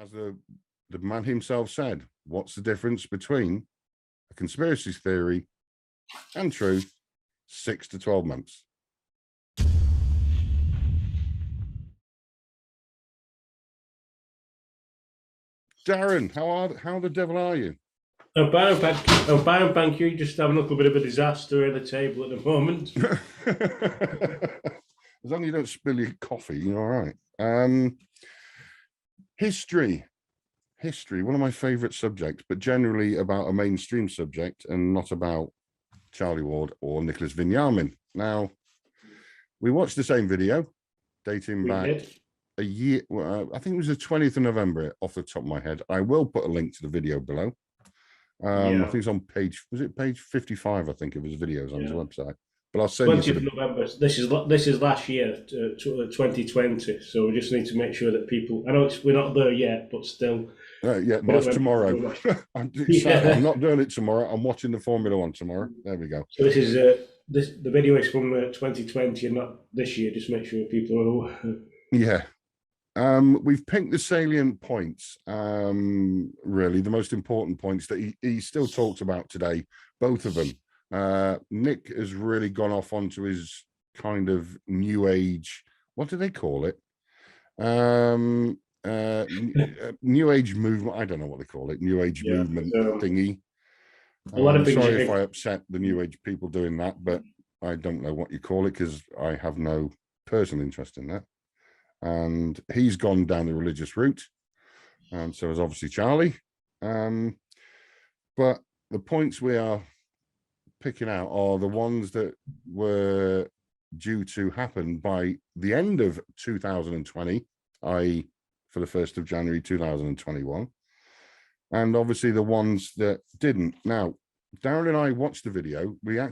as the man himself said, what's the difference between a conspiracy theory and truth? 6 to 12 months. Darren, how the devil are you? I'm fine, thank you. Just having a little bit of a disaster at the table at the moment. As long as you don't spill your coffee, you're all right. History, one of my favorite subjects, but generally about a mainstream subject and not about Charlie Ward or Nicholas Veniamin. Now, we watched the same video dating back a year. Well, I think it was the 20th of November off the top of my head. I will put a link to the video below. I think it's on page 55, I think, of his videos on his website. But I'll send 20th of November. This is last year, 2020. So we just need to make sure that people. I know we're not there yet, but still. Yeah, but that's tomorrow. I'm not doing it tomorrow. I'm watching the Formula One tomorrow. There we go. So this is the video is from 2020 and not this year. Just make sure people are aware. Yeah. We've picked the salient points, really the most important points that he still talks about today, both of them. Nick has really gone off onto his kind of new age, what do they call it? New age movement, I don't know what they call it, new age movement thingy. I'm sorry if I upset the new age people doing that, but I don't know what you call it because I have no personal interest in that. And he's gone down the religious route, and so has obviously Charlie. But the points we are picking out are the ones that were due to happen by the end of 2020, i.e. for the 1st of January 2021, and obviously the ones that didn't. Now, Darren and I watched the video. We're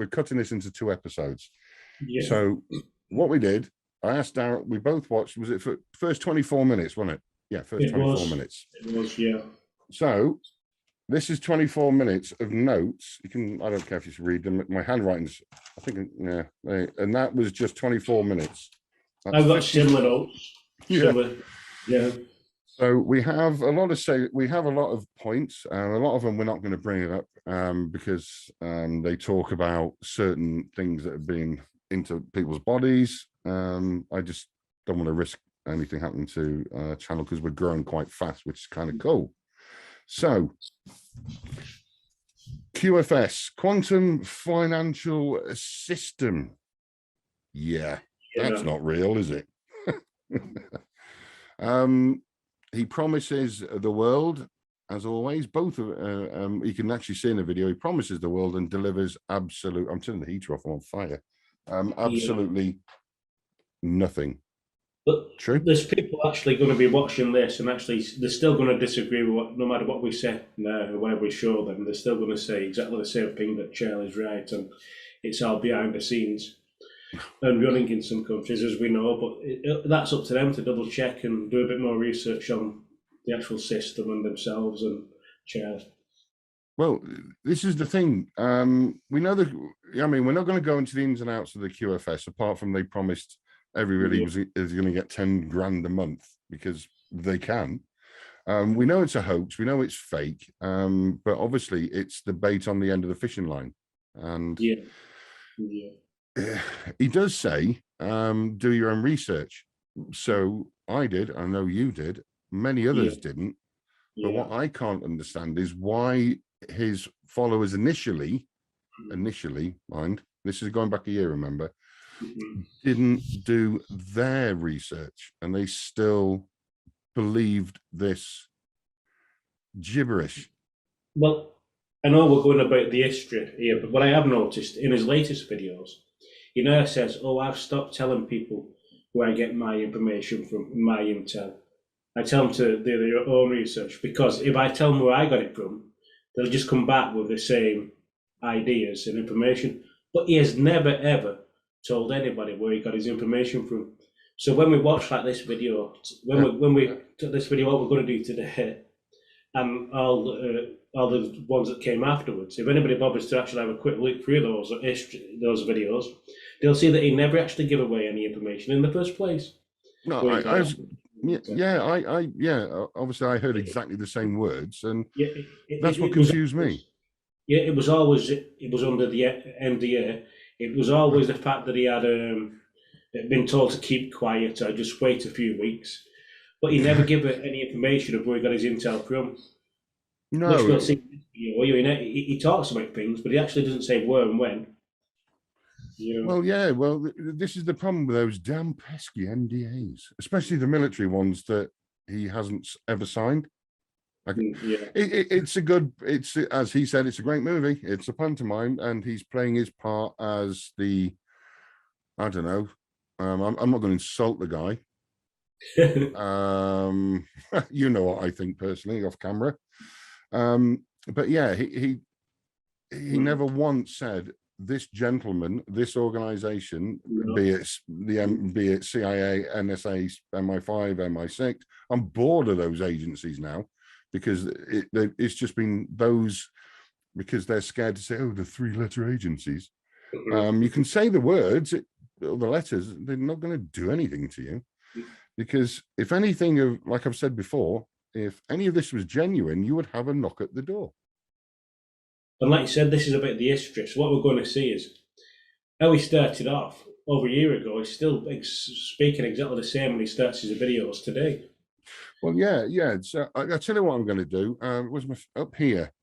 cutting this into 2 episodes. Yeah. So what we did, I asked Darren, we both watched, was it for first 24 minutes, wasn't it? Yeah, first 24 minutes. It was, yeah. So this is 24 minutes of notes. You can, I don't care if you should read them. My handwriting's, I think, yeah. And that was just 24 minutes. That's I've got similar notes. Yeah. So we have a lot of points, and a lot of them we're not going to bring it up because they talk about certain things that have been into people's bodies. I just don't want to risk anything happening to channel because we're growing quite fast, which is kind of cool. So QFS, quantum financial system. Yeah, that's not real, is it? He promises the world, as always, both of you can actually see in the video, he promises the world and delivers absolute, I'm turning the heater off, I'm on fire. Absolutely nothing. But true. There's people actually going to be watching this, and actually they're still going to disagree with no matter what we say or whatever we show them. They're still going to say exactly the same thing, that Charlie's right, and it's all behind the scenes and running in some countries, as we know. But that's up to them to double check and do a bit more research on the actual system and themselves and Charlie. Well, this is the thing. We know that. I mean, we're not going to go into the ins and outs of the QFS, apart from they promised everybody is going to get 10 grand a month because they can. We know it's a hoax. We know it's fake. But obviously, it's the bait on the end of the fishing line. And he does say, do your own research. So I did. I know you did. Many others didn't. But what I can't understand is why his followers initially, mind, this is going back a year, remember, didn't do their research, and they still believed this gibberish. Well, I know we're going about the history here, but what I have noticed in his latest videos, he now says, oh, I've stopped telling people where I get my information from, my intel. I tell them to do their own research, because if I tell them where I got it from, they'll just come back with the same ideas and information. But he has never, ever told anybody where he got his information from. So when we watch like this video, when we took this video, what we're going to do today, and all the ones that came afterwards, if anybody bothers to actually have a quick look through those videos, they'll see that he never actually gave away any information in the first place. No, Obviously, I heard exactly the same words, and Yeah, that's what confused me. Yeah, it was under the NDA. It was always the fact that he had been told to keep quiet or just wait a few weeks, but he never gave it any information of where he got his intel from. Which we'll No, see. He talks about things, but he actually doesn't say where and when. this is the problem with those damn pesky NDAs, especially the military ones that he hasn't ever signed. It's as he said, it's a great movie. It's a pantomime, and he's playing his part as the, I don't know. I'm not going to insult the guy. You know what I think personally off camera. But yeah, he never once said, this gentleman, this organization, be it CIA, NSA, MI5, MI6, I'm bored of those agencies now, because it's just been those, because they're scared to say, oh, the three-letter agencies. You can say the words, the letters, they're not going to do anything to you, because if anything, like I've said before, if any of this was genuine, you would have a knock at the door. And like you said, this is about the history. So what we're going to see is how he started off over a year ago. He's still speaking exactly the same when he starts his videos today. Well, yeah. So I'll tell you what I'm going to do. Was my up here,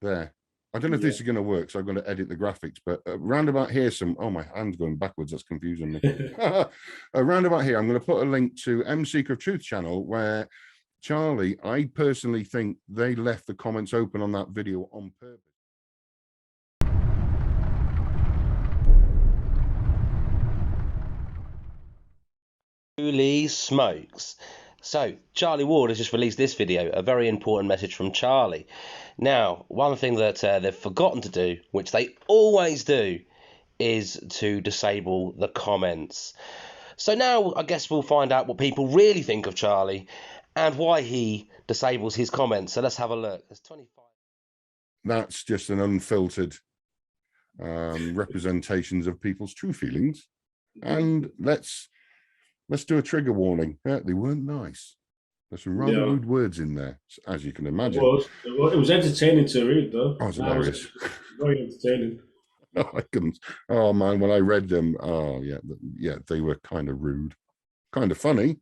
there. I don't know if this is going to work, so I'm going to edit the graphics. But round about here, my hand's going backwards. That's confusing me. Round about here, I'm going to put a link to M Seeker of Truth channel, where Charlie, I personally think they left the comments open on that video on purpose. Holy smokes. So, Charlie Ward has just released this video, a very important message from Charlie. Now, one thing that they've forgotten to do, which they always do, is to disable the comments. So now I guess we'll find out what people really think of Charlie and why he disables his comments. So let's have a look. There's 25. That's just an unfiltered representations of people's true feelings. And let's do a trigger warning. They weren't nice. There's some rather rude words in there, as you can imagine. It was entertaining to read, though. Oh, it was hilarious. Very entertaining. I couldn't. Oh man, when I read them, they were kind of rude, kind of funny,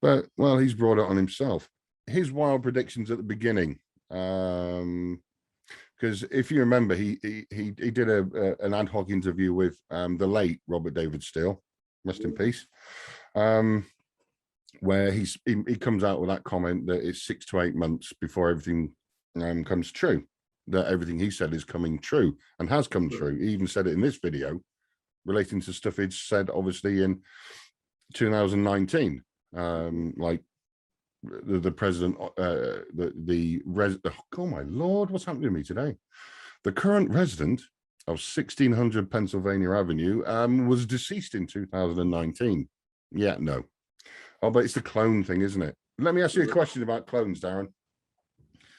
but well, he's brought it on himself. His wild predictions at the beginning, because if you remember, he did an ad hoc interview with the late Robert David Steele, rest in peace, where he comes out with that comment that it's 6 to 8 months before everything comes true. That everything he said is coming true and has come true. He even said it in this video relating to stuff he'd said, obviously, in 2019. Like the president, oh my Lord, what's happening to me today? The current resident of 1600 Pennsylvania Avenue was deceased in 2019. Yeah, no. Oh, but it's the clone thing, isn't it? Let me ask you a question about clones, Darren.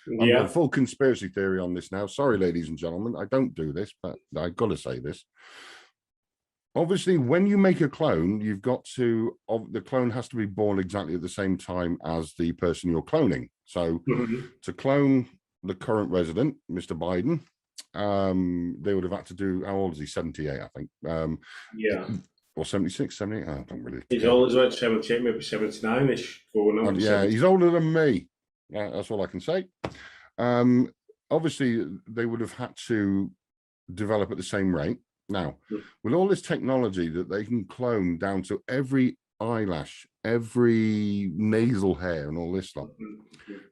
I'm a full conspiracy theory on this now. Sorry, ladies and gentlemen, I don't do this, but I got to say this. Obviously, when you make a clone, you've got to, the clone has to be born exactly at the same time as the person you're cloning. So to clone the current resident, Mr. Biden, they would have had to do, how old is he? 78, I think. Or 76, 78, I don't really. He's old as well, 78, maybe 79-ish. He's older than me. That's all I can say. Obviously, they would have had to develop at the same rate. Now, with all this technology that they can clone down to every eyelash, every nasal hair and all this stuff,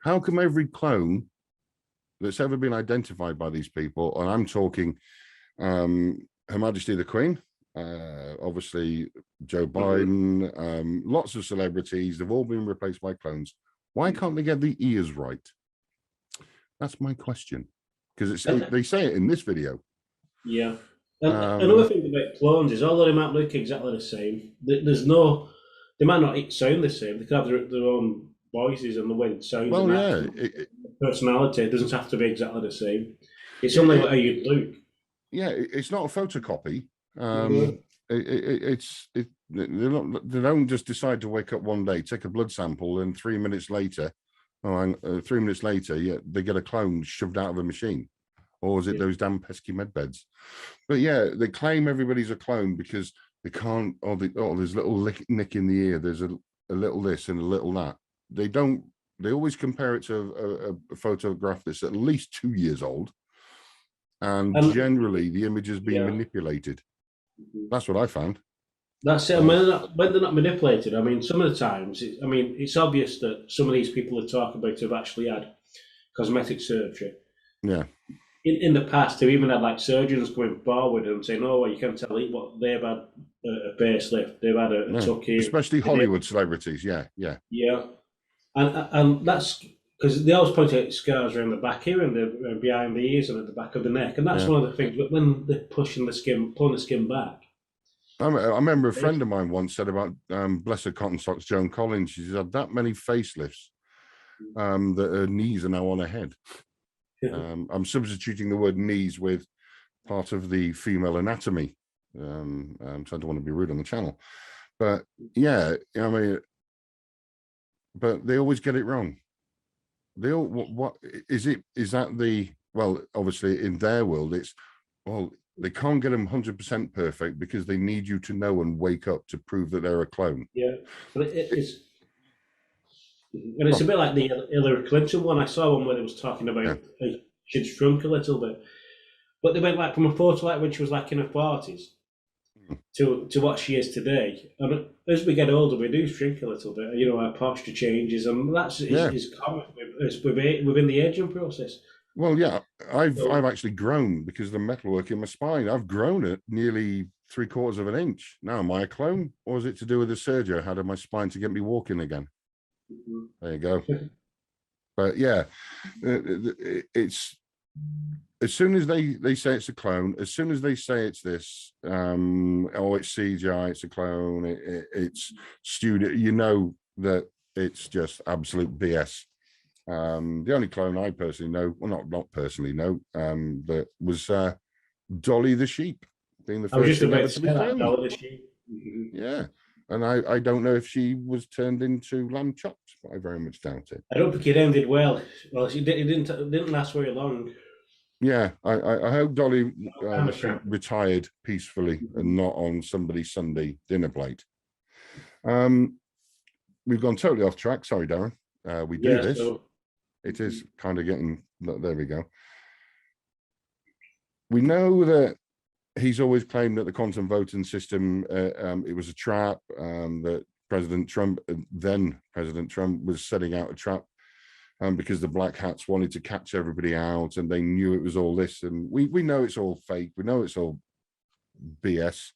how come every clone that's ever been identified by these people, and I'm talking Her Majesty the Queen, obviously Joe Biden, lots of celebrities, they've all been replaced by clones. Why can't they get the ears right? That's my question. Because they say it in this video. Yeah. Another thing about clones is, although they might look exactly the same, they might not sound the same. They can have their own voices and the way it sounds. Well, yeah. Personality, it doesn't have to be exactly the same. It's only how you look. Yeah, it's not a photocopy. They don't just decide to wake up one day, take a blood sample, and 3 minutes later, 3 minutes later, yeah, they get a clone shoved out of a machine. Or is it those damn pesky med beds? But yeah, they claim everybody's a clone because they can't. There's a little nick in the ear. There's a little this and a little that. They don't. They always compare it to a photograph that's at least 2 years old, and generally the image has been manipulated. That's what I found. That's it. When they're not manipulated, I mean, some of the times, it's obvious that some of these people are talking about have actually had cosmetic surgery. Yeah. In the past, they've even had like surgeons going forward and saying, "Oh, well, you can tell what they've had a facelift, they've had a tuck in." Especially Hollywood celebrities, yeah. And that's because they always point out scars around the back here and behind the ears and at the back of the neck, and that's one of the things. But when they're pulling the skin back. I remember a friend of mine once said about bless her cotton socks, Joan Collins. She's had that many facelifts that her knees are now on her head. I'm substituting the word knees with part of the female anatomy, so I don't want to be rude on the channel, but yeah, I mean, but they always get it wrong. They all what is it? Is that the obviously in their world it's they can't get them 100% perfect because they need you to know and wake up to prove that they're a clone. Yeah, but it's a bit like the Hillary Clinton one. I saw one where it was talking about she'd shrunk a little bit, but they went like from a photo like when she was like in her 40s to what she is today. And as we get older, we do shrink a little bit. You know, our posture changes, and that's is common within the aging process. Well, yeah, I've actually grown because of the metalwork in my spine. I've grown it nearly 3/4 of an inch. Now, am I a clone, or is it to do with the surgery I had on my spine to get me walking again? There you go. But yeah, it's as soon as they say it's a clone, as soon as they say it's this, it's CGI, it's a clone, it's studio, you know that it's just absolute BS. The only clone I personally know, well, not personally know, that was Dolly the sheep, being the first to be cloned. Dolly the sheep. Yeah. And I don't know if she was turned into lamb chops, but I very much doubt it. I don't think it ended well. Well, it didn't last very long. Yeah, I hope Dolly retired peacefully and not on somebody's Sunday dinner plate. We've gone totally off track. Sorry, Darren. We do this. It is kind of getting, there we go. We know that he's always claimed that the quantum voting system, it was a trap, that President Trump, then President Trump, was setting out a trap because the black hats wanted to catch everybody out and they knew it was all this. And we know it's all fake. We know it's all BS.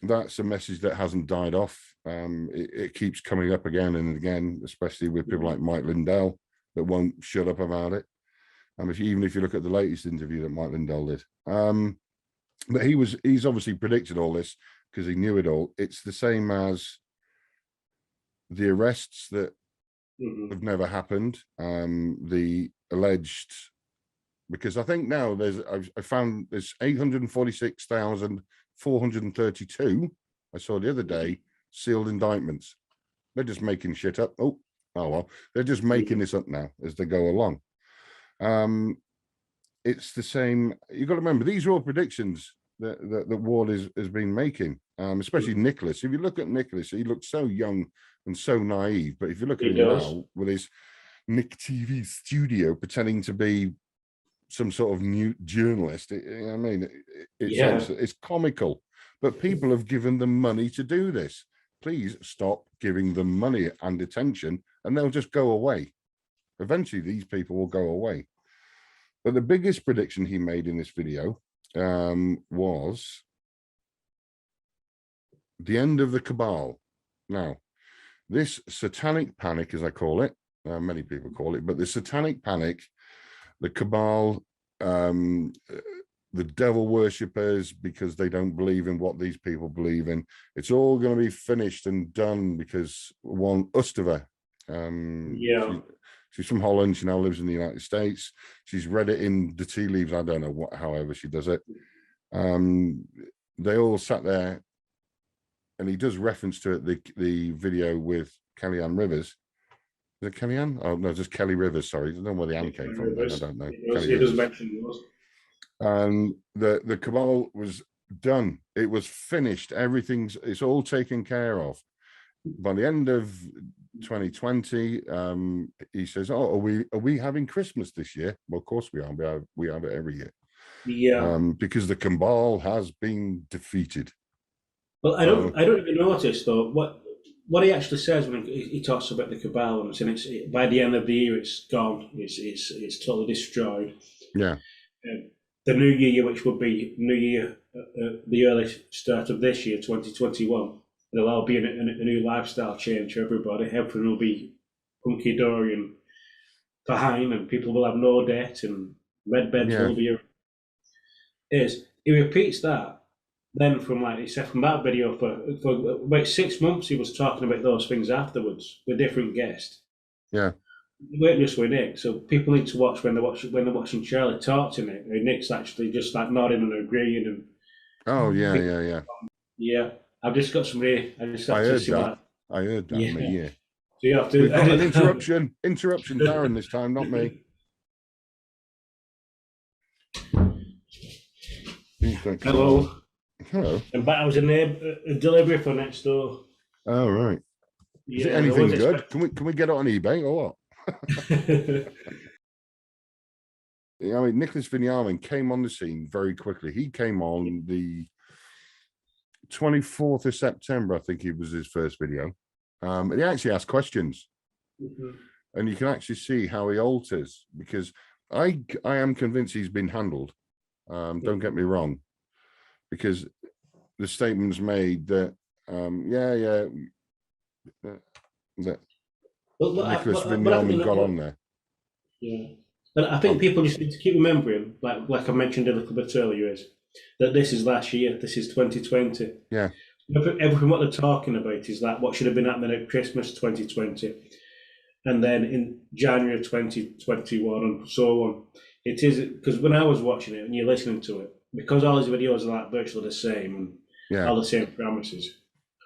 That's a message that hasn't died off. It keeps coming up again and again, especially with people like Mike Lindell that won't shut up about it. Even if you look at the latest interview that Mike Lindell did, but he's obviously predicted all this because he knew it all. It's the same as the arrests that have never happened. The alleged, because I think now I found there's 846,432. I saw the other day sealed indictments. They're just making shit up. Oh well, they're just making this up now as they go along. It's the same. You've got to remember, these are all predictions that Ward has been making, especially Nicholas. If you look at Nicholas, he looks so young and so naive. But if you look at him now with his Nick TV studio pretending to be some sort of new journalist, it's comical. But people have given them money to do this. Please stop giving them money and attention, and they'll just go away. Eventually, these people will go away. But the biggest prediction he made in this video was the end of the cabal. Now, this satanic panic, as I call it, many people call it, but the satanic panic, the cabal, the devil worshippers, because they don't believe in what these people believe in, it's all going to be finished and done because one Ustova, she's from Holland. She now lives in the United States. She's read it in the tea leaves. I don't know however she does it. they all sat there, and he does reference to it, the video with Kellyanne Rivers. Is it Kellyanne? Oh no, just Kelly Rivers. Sorry, I don't know where the Ann came from. Then. I don't know. It does mention yours. And the cabal was done. It was finished. It's all taken care of. By the end of 2020, he says, "Oh, are we having Christmas this year?" Well, of course we are. We have it every year. Yeah. Because the cabal has been defeated. Well, I don't even notice though what he actually says when he talks about the cabal, and it's by the end of the year it's gone. It's totally destroyed. Yeah. The new year, which would be New Year, the early start of this year, 2021, there'll all be a new lifestyle change for everybody. Everything will be hunky-dory and fine, and people will have no debt, and red beds will be. He repeats that. Then from, like he said, from that video for about 6 months, he was talking about those things afterwards with different guests. Yeah. It weren't just with Nick, so people need to watch when they're watching Charlie talk to Nick. Nick's actually just like nodding and agreeing and. Oh yeah. Yeah, I've just got somebody. I heard that. I heard that. Yeah. So you have to. We've got an interruption. Interruption, Darren. This time, not me. Hello. Hello. And but I was a delivery for next door. Oh right. Is it anything good? Can we get it on eBay or what? I mean, Nicholas Veniamin came on the scene very quickly. He came on the 24th of September, I think it was his first video. And he actually asked questions. And you can actually see how he alters, because I am convinced he's been handled. Don't get me wrong, because the statements made that, that Nicholas Veniamin got on there. Yeah. But I think people just need to keep remembering, like I mentioned a little bit earlier, is that this is last year, this is 2020. Yeah. Everything what they're talking about is like what should have been happening at Christmas 2020. And then in January 2021 and so on. It is, because when I was watching it and you're listening to it, because all his videos are like virtually the same and all the same premises.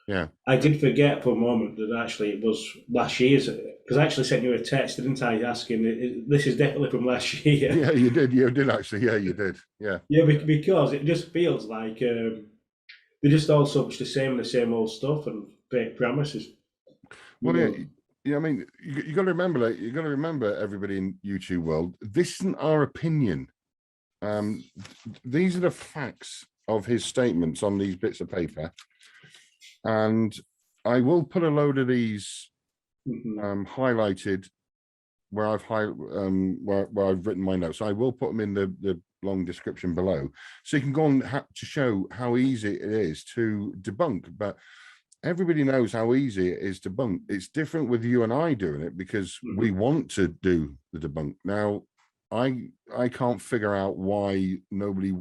Yeah. I did forget for a moment that actually it was last year's, because I actually sent you a text, didn't I, asking, this is definitely from last year. Yeah, you did actually. Yeah, you did. Yeah. Yeah, because it just feels like they're just all so much the same old stuff and fake premises. Well, yeah, I mean, you got to remember, like, you got to remember, everybody in YouTube world, this isn't our opinion. These are the facts of his statements on these bits of paper. And I will put a load of these highlighted where I've where I've written my notes. I will put them in the long description below, so you can go on to show how easy it is to debunk. But everybody knows how easy it is to debunk. It's different with you and I doing it because we want to do the debunk. Now, I can't figure out why nobody.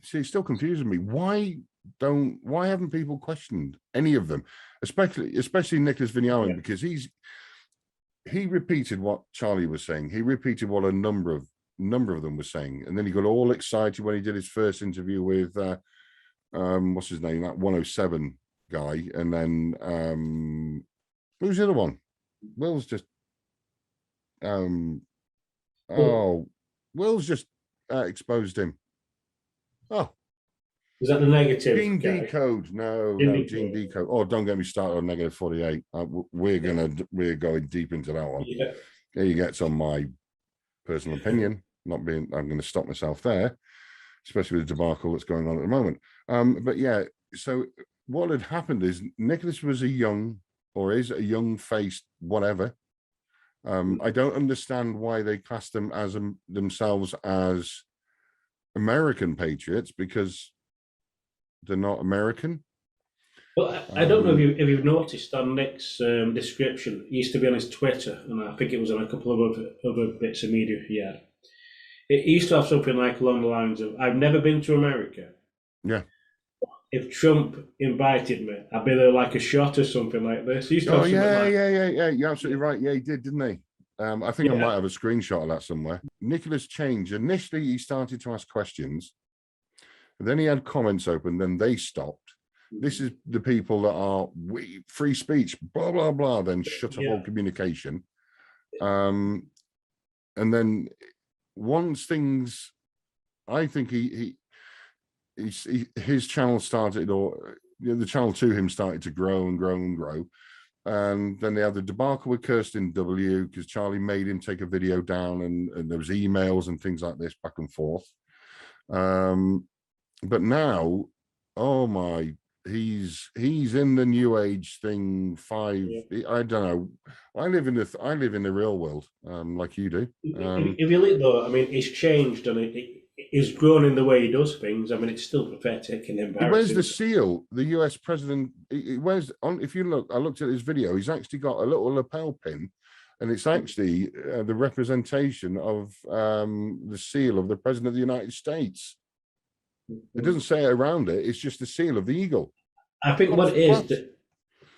See, it still confuses me. Why haven't people questioned any of them, especially Nicholas Veniamin, because he repeated what Charlie was saying. He repeated what a number of them were saying, and then he got all excited when he did his first interview with what's his name, that 107 guy, and then who's the other one? Will's just Will's just exposed him. Oh, is that the negative? Gene Decode. No, Gene Decode. Oh, don't get me started on negative 48. We're going deep into that one. Yeah. There you get on my personal opinion. I'm going to stop myself there, especially with the debacle that's going on at the moment. But yeah, so what had happened is Nicholas was is a young-faced whatever. I don't understand why they class them as themselves as American patriots, because they're not American. Well, I don't know if you've noticed on Nick's description, he used to be on his Twitter, and I think it was on a couple of other bits of media he had. It used to have something like along the lines of, I've never been to America. Yeah. If Trump invited me, I'd be there like a shot or something like this. Yeah. You're absolutely right. Yeah, he did, didn't he? I think I might have a screenshot of that somewhere. Nicholas changed. Initially, he started to ask questions, And then he had comments open, then they stopped. This is the people that are free speech, blah, blah, blah, then shut off all communication. And then once things, I think his channel started, or the channel to him started to grow and grow and grow. And then they had the debacle with Kirsten W, because Charlie made him take a video down, and there was emails and things like this back and forth. But now, oh my, he's in the new age thing. I don't know. I live in the real world, like you do. If you look though, I mean, it's changed and he's grown in the way he does things. I mean, it's still pathetic and embarrassing. Where's the seal? The US president. Where's on? If you look, I looked at his video. He's actually got a little lapel pin, and it's actually the representation of the seal of the president of the United States. It doesn't say it around it. It's just the seal of the eagle. I think what it is that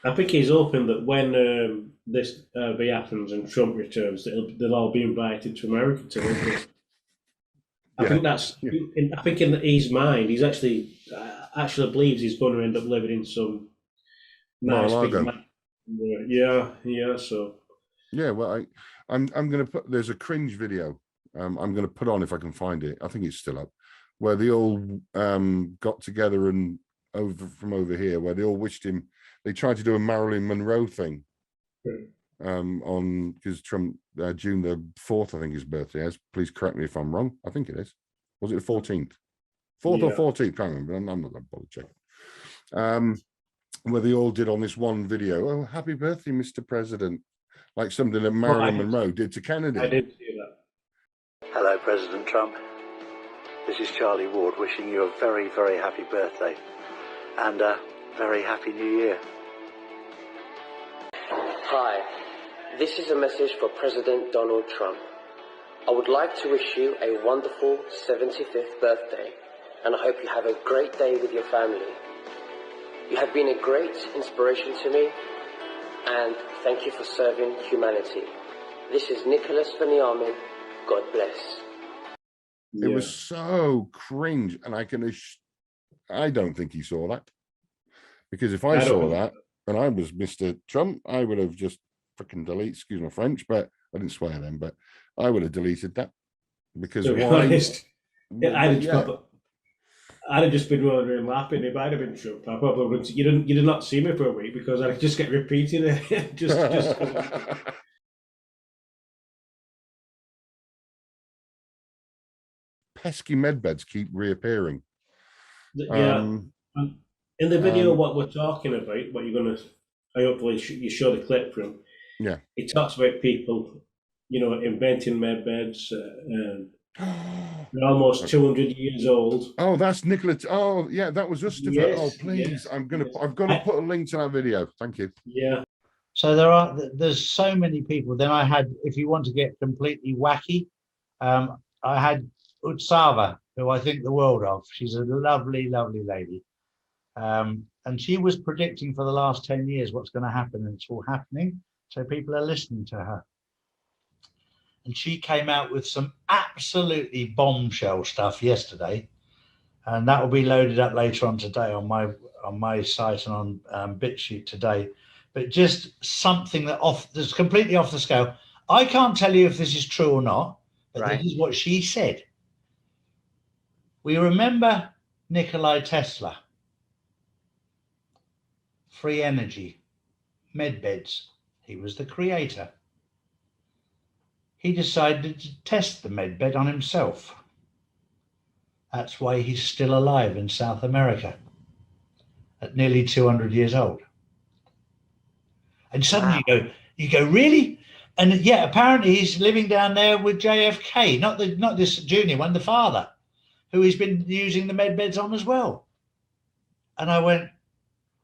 I think he's hoping that when this happens and Trump returns, that they'll all be invited to America to live. I think that's. I think in his mind, he's actually believes he's going to end up living in some nice big. Yeah. So. Yeah, well, I'm going to put. There's a cringe video. I'm going to put on if I can find it. I think it's still up, where they all got together and from over here, where they all wished him. They tried to do a Marilyn Monroe thing. On because Trump June the 4th, I think his birthday is. Please correct me if I'm wrong. I think it is. Was it the 14th? 4th or 14th? Can't remember. I'm not going to bother checking. Where they all did on this one video. Oh, happy birthday, Mr. President! Like something that Marilyn Monroe did to Kennedy. I did see that. Hello, President Trump. This is Charlie Ward wishing you a very, very happy birthday and a very happy New Year. Hi. This is a message for President Donald Trump. I would like to wish you a wonderful 75th birthday, and I hope you have a great day with your family. You have been a great inspiration to me, and thank you for serving humanity. This is Nicholas Veniamin. God bless. It was so cringe, and I don't think he saw that, because if I saw that and I was Mr. Trump, I would have just freaking deleted, excuse my French, but I didn't swear then, but I would have deleted that, because I'd have just been wondering, laughing. It might have been Trump. I probably wouldn't. You did not see me for a week because I'd just get repeating it. just. Pesky medbeds keep reappearing. Yeah. In the video, what we're talking about, what you're going to, I hopefully you show the clip from. Yeah. It talks about people, inventing medbeds. They're almost 200 years old. Oh, that's Nicholas. Oh, yeah, that was us. Yes, oh, please, yes. I've got to put a link to that video. Thank you. Yeah. So there's so many people. Then I had, if you want to get completely wacky, I had Utsava, who I think the world of. She's a lovely, lovely lady. And she was predicting for the last 10 years what's going to happen, and it's all happening. So people are listening to her. And she came out with some absolutely bombshell stuff yesterday, and that will be loaded up later on today on my site and on BitChute today. But just something that's completely off the scale. I can't tell you if this is true or not, but This is what she said. We remember Nikola Tesla, free energy, medbeds. He was the creator. He decided to test the medbed on himself. That's why he's still alive in South America at nearly 200 years old. And suddenly you go, really? And yeah, apparently he's living down there with JFK, not this junior one, the father, who he's been using the medbeds on as well. And I went,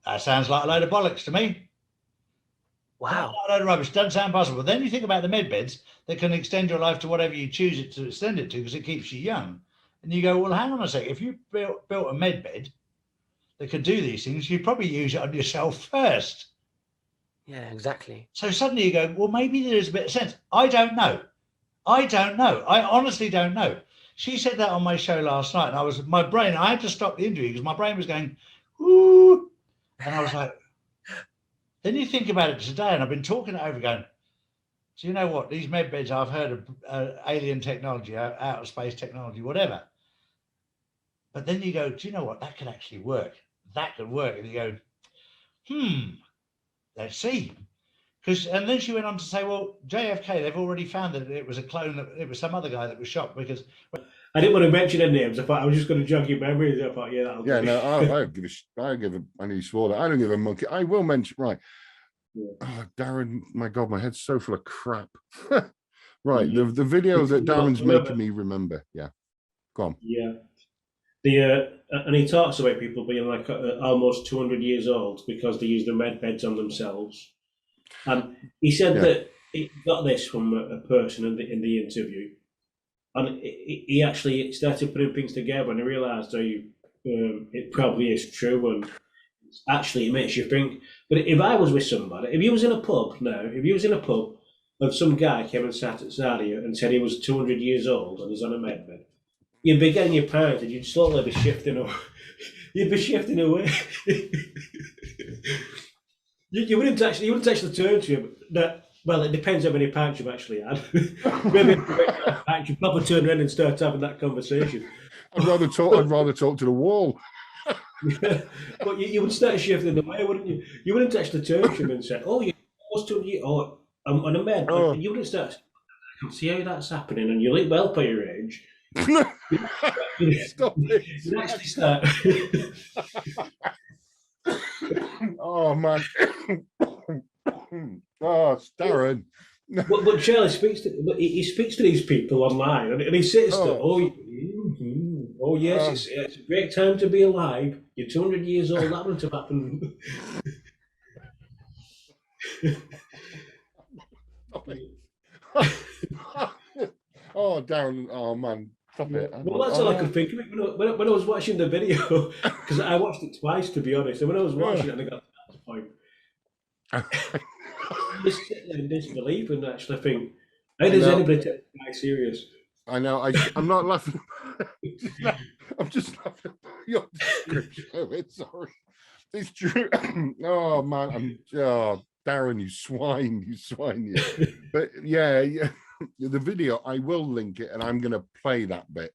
that sounds like a load of bollocks to me. Wow. A load of rubbish. Doesn't sound possible. But then you think about the medbeds that can extend your life to whatever you choose it to extend it to, because it keeps you young. And you go, well, hang on a second. If you built a medbed that could do these things, you'd probably use it on yourself first. Yeah, exactly. So suddenly you go, well, maybe there's a bit of sense. I don't know. I honestly don't know. She said that on my show last night, and I had to stop the interview because my brain was going, ooh. And I was like, then you think about it today, and I've been talking it over going, do you know what? These med beds, I've heard of alien technology, outer space technology, whatever. But then you go, do you know what? That could actually work. That could work. And you go, let's see. And then she went on to say, well, JFK, they've already found that it was a clone, it was some other guy that was shot because... I didn't want to mention their names. I thought I was just going to jog your memory. I thought, I nearly swore that. I don't give a monkey. I will mention, right. Yeah. Oh, Darren, my God, my head's so full of crap. Right, the video that Darren's making me remember. Yeah, go on. Yeah. And he talks about people being like almost 200 years old because they use the med beds on themselves. And he said that he got this from a person in the interview, and he actually started putting things together, and he realised it probably is true, and actually it makes you think. But if I was with somebody, if you was in a pub and some guy came and sat at you and said he was 200 years old and he's on a med bed, you'd be getting your pants and you'd slowly be shifting away. You'd be shifting away. You wouldn't actually turn to him. Well, it depends how many pints you've actually had. Maybe if you probably turn around and start having that conversation. I'd rather talk to the wall. But you would start shifting away, wouldn't you? You wouldn't actually turn to him and say, "Oh, you're supposed to," or "I'm on a med." Oh. You wouldn't start. I can see how that's happening, and you look well for your age. Stop it! You actually start. Oh man! Oh, Darren. But Charlie speaks to these people online, and he says to, "Oh yes, it's a great time to be alive. You're 200 years old. That wouldn't have happened." Oh, Darren! Oh man, stop it! Well, that's all I could think of it when I was watching the video, because I watched it twice, to be honest. And when I was watching it, and I got to that point, just sit there in disbelief and actually think, how does anybody take this guy serious? I know. I'm not laughing. I'm just laughing at your description. Sorry. It's true. Oh man, Darren, you swine, you. But yeah, the video, I will link it, and I'm going to play that bit.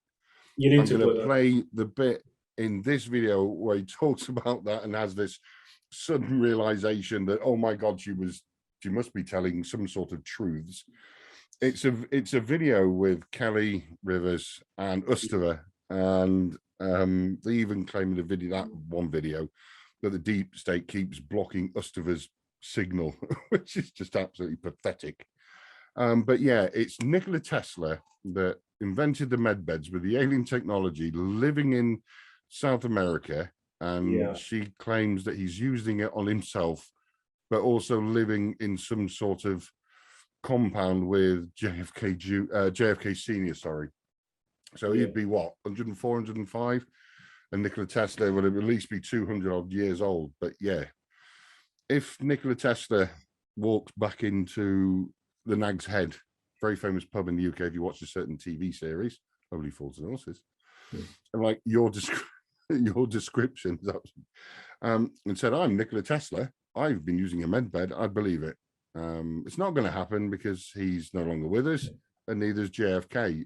I'm going to play the bit in this video where he talks about that and has this sudden realization that, oh my God, she must be telling some sort of truths. It's a video with Kelly Rivers and Ustova, and they even claim in that one video that the deep state keeps blocking Ustova's signal, which is just absolutely pathetic. But yeah, it's Nikola Tesla that invented the med beds with the alien technology, living in South America, and she claims that he's using it on himself, but also living in some sort of compound with JFK Senior, sorry. So he'd be what, 104, 105? And Nikola Tesla would at least be 200 odd years old. But yeah, if Nikola Tesla walks back into the Nag's Head, very famous pub in the UK, if you watch a certain TV series, Holy Fools and Horses, and like your description, and said, I'm Nikola Tesla, I've been using a med bed, I'd believe it. It's not going to happen because he's no longer with us, and neither is JFK.